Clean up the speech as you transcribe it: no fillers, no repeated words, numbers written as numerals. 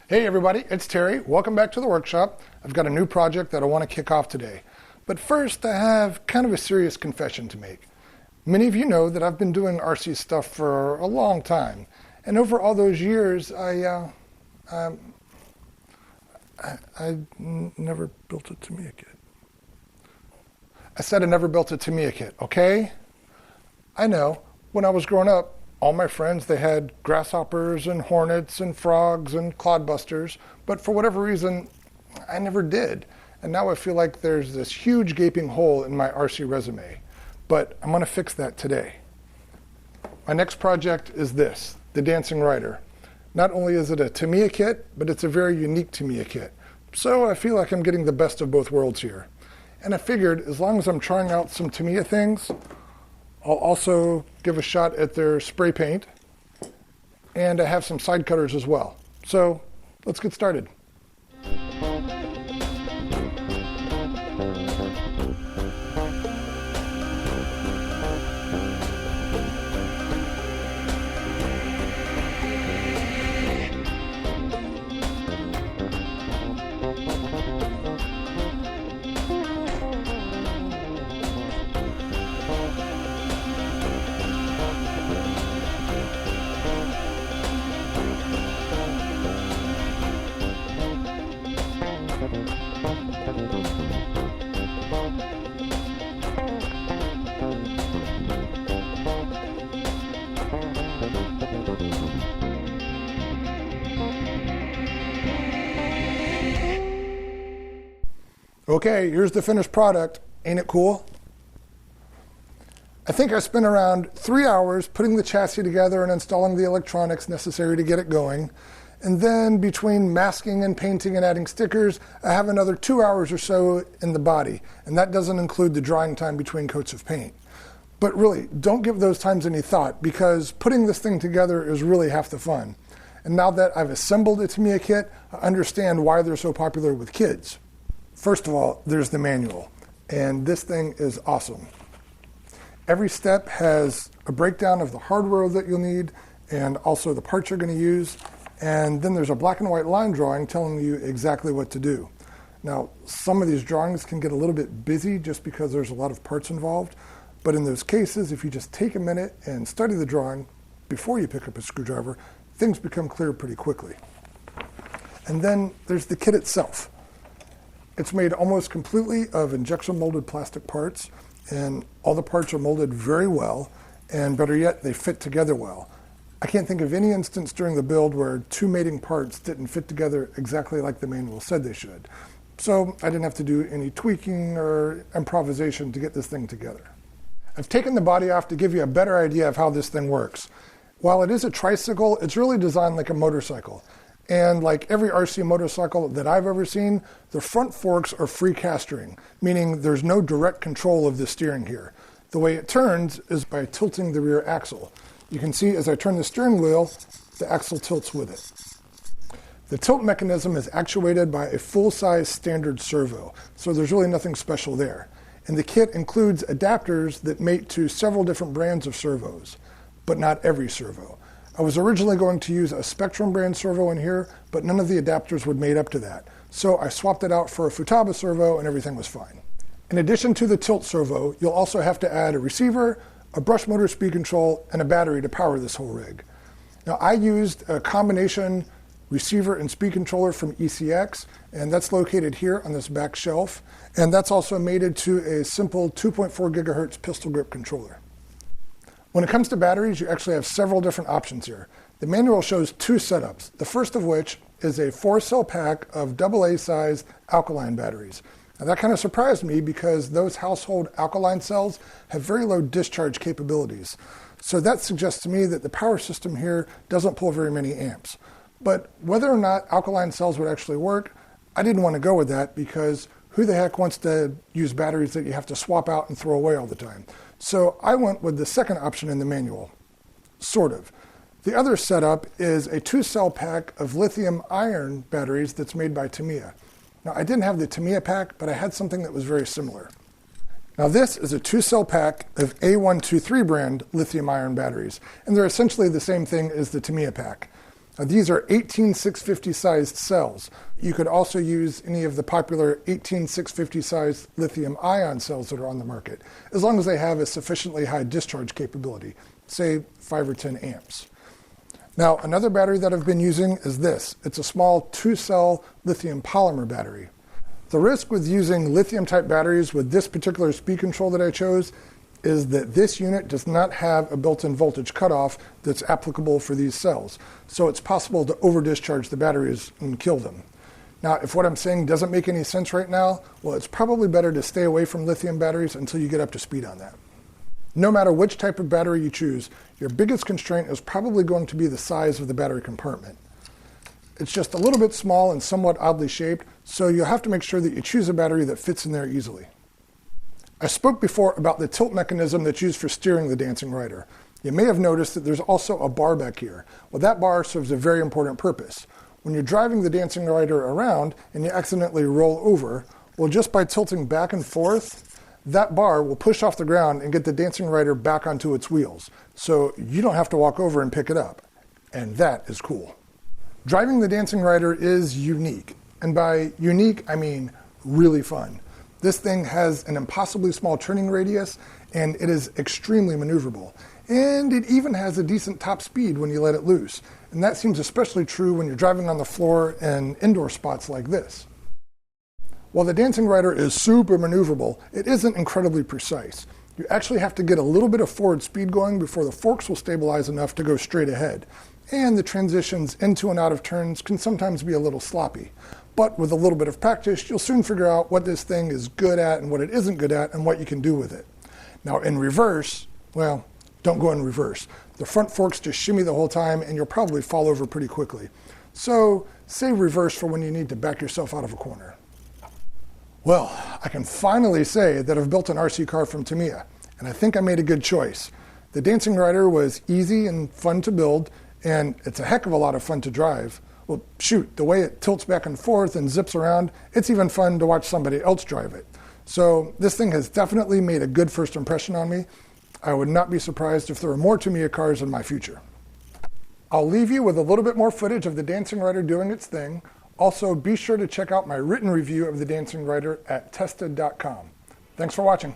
Hey everybody, it's Terry. Welcome back to the workshop. I've got a new project that I want to kick off today. But first, I have kind of a serious confession to make. Many of you know that I've been doing RC stuff for a long time. And over all those years, I never built a Tamiya kit. I said I never built a Tamiya kit, okay? I know, when I was growing up, all my friends, they had grasshoppers and hornets and frogs and clodbusters, but for whatever reason, I never did. And now I feel like there's this huge gaping hole in my RC resume. But I'm gonna fix that today. My next project is this, the Dancing Rider. Not only is it a Tamiya kit, but it's a very unique Tamiya kit. So I feel like I'm getting the best of both worlds here. And I figured as long as I'm trying out some Tamiya things, I'll also give a shot at their spray paint, and I have some side cutters as well. So let's get started. Okay, here's the finished product. Ain't it cool? I think I spent around 3 hours putting the chassis together and installing the electronics necessary to get it going. And then between masking and painting and adding stickers, I have another 2 hours or so in the body. And that doesn't include the drying time between coats of paint. But really, don't give those times any thought, because putting this thing together is really half the fun. And now that I've assembled a Tamiya kit, I understand why they're so popular with kids. First of all, there's the manual, and this thing is awesome. Every step has a breakdown of the hardware that you'll need and also the parts you're going to use, and then there's a black and white line drawing telling you exactly what to do. Now, some of these drawings can get a little bit busy just because there's a lot of parts involved, but in those cases, if you just take a minute and study the drawing before you pick up a screwdriver, things become clear pretty quickly. And then there's the kit itself. It's made almost completely of injection molded plastic parts, and all the parts are molded very well, and better yet, they fit together well. I can't think of any instance during the build where two mating parts didn't fit together exactly like the manual said they should. So I didn't have to do any tweaking or improvisation to get this thing together. I've taken the body off to give you a better idea of how this thing works. While it is a tricycle, it's really designed like a motorcycle. And like every RC motorcycle that I've ever seen, the front forks are free castering, meaning there's no direct control of the steering here. The way it turns is by tilting the rear axle. You can see as I turn the steering wheel, the axle tilts with it. The tilt mechanism is actuated by a full-size standard servo, so there's really nothing special there. And the kit includes adapters that mate to several different brands of servos, but not every servo. I was originally going to use a Spectrum brand servo in here, but none of the adapters would mate up to that. So I swapped it out for a Futaba servo and everything was fine. In addition to the tilt servo, you'll also have to add a receiver, a brush motor speed control, and a battery to power this whole rig. Now I used a combination receiver and speed controller from ECX, and that's located here on this back shelf. And that's also mated to a simple 2.4 gigahertz pistol grip controller. When it comes to batteries, you actually have several different options here. The manual shows two setups, the first of which is a 4-cell pack of AA size alkaline batteries. Now that kind of surprised me because those household alkaline cells have very low discharge capabilities. So that suggests to me that the power system here doesn't pull very many amps. But whether or not alkaline cells would actually work, I didn't want to go with that because who the heck wants to use batteries that you have to swap out and throw away all the time? So I went with the second option in the manual, sort of. The other setup is a 2-cell pack of lithium-ion batteries that's made by Tamiya. Now I didn't have the Tamiya pack, but I had something that was very similar. Now this is a 2-cell pack of A123 brand lithium-ion batteries, and they're essentially the same thing as the Tamiya pack. Now, these are 18650 sized cells. You could also use any of the popular 18650 sized lithium ion cells that are on the market, as long as they have a sufficiently high discharge capability, say 5 or 10 amps. Now, another battery that I've been using is this. It's a small 2-cell lithium polymer battery. The risk with using lithium-type batteries with this particular speed control that I chose is that this unit does not have a built-in voltage cutoff that's applicable for these cells. So it's possible to over-discharge the batteries and kill them. Now, if what I'm saying doesn't make any sense right now, well, it's probably better to stay away from lithium batteries until you get up to speed on that. No matter which type of battery you choose, your biggest constraint is probably going to be the size of the battery compartment. It's just a little bit small and somewhat oddly shaped, so you'll have to make sure that you choose a battery that fits in there easily. I spoke before about the tilt mechanism that's used for steering the Dancing Rider. You may have noticed that there's also a bar back here. Well, that bar serves a very important purpose. When you're driving the Dancing Rider around and you accidentally roll over, well, just by tilting back and forth, that bar will push off the ground and get the Dancing Rider back onto its wheels. So you don't have to walk over and pick it up. And that is cool. Driving the Dancing Rider is unique. And by unique, I mean really fun. This thing has an impossibly small turning radius, and it is extremely maneuverable. And it even has a decent top speed when you let it loose. And that seems especially true when you're driving on the floor in indoor spots like this. While the Dancing Rider is super maneuverable, it isn't incredibly precise. You actually have to get a little bit of forward speed going before the forks will stabilize enough to go straight ahead. And the transitions into and out of turns can sometimes be a little sloppy. But with a little bit of practice, you'll soon figure out what this thing is good at and what it isn't good at and what you can do with it. Now in reverse, well, don't go in reverse. The front forks just shimmy the whole time and you'll probably fall over pretty quickly. So save reverse for when you need to back yourself out of a corner. Well, I can finally say that I've built an RC car from Tamiya, and I think I made a good choice. The Dancing Rider was easy and fun to build, and it's a heck of a lot of fun to drive. Well, shoot, the way it tilts back and forth and zips around, it's even fun to watch somebody else drive it. So this thing has definitely made a good first impression on me. I would not be surprised if there were more Tamiya cars in my future. I'll leave you with a little bit more footage of the Dancing Rider doing its thing. Also, be sure to check out my written review of the Dancing Rider at tested.com. Thanks for watching.